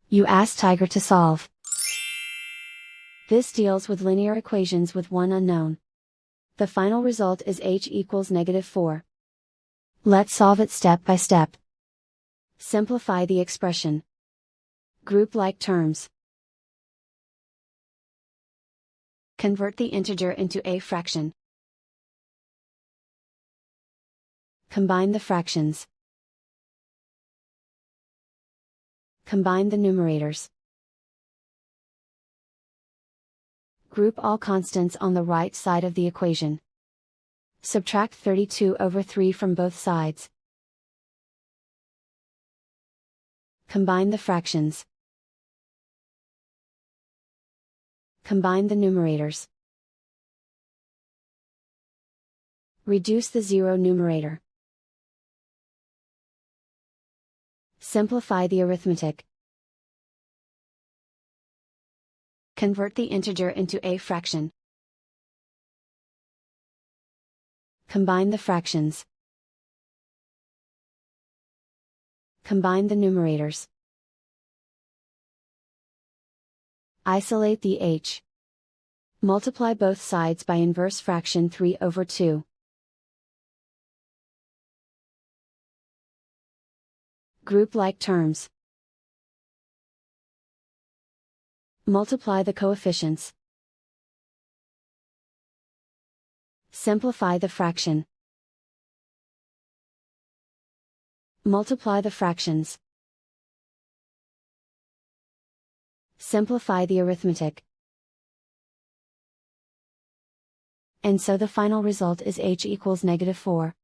You ask Tiger to solve. This deals with linear equations with one unknown. The final result is h equals -4. Let's solve it step by step. Simplify the expression. Group like terms. Convert the integer into a fraction. Combine the fractions. Combine the numerators. Group all constants on the right side of the equation. Subtract 32/3 from both sides. Combine the fractions. Combine the numerators. Reduce the zero numerator. Simplify the arithmetic. Convert the integer into a fraction. Combine the fractions. Combine the numerators. Isolate the h. Multiply both sides by inverse fraction 3/2. Group like terms. Multiply the coefficients. Simplify the fraction. Multiply the fractions. Simplify the arithmetic. And so the final result is h equals -4.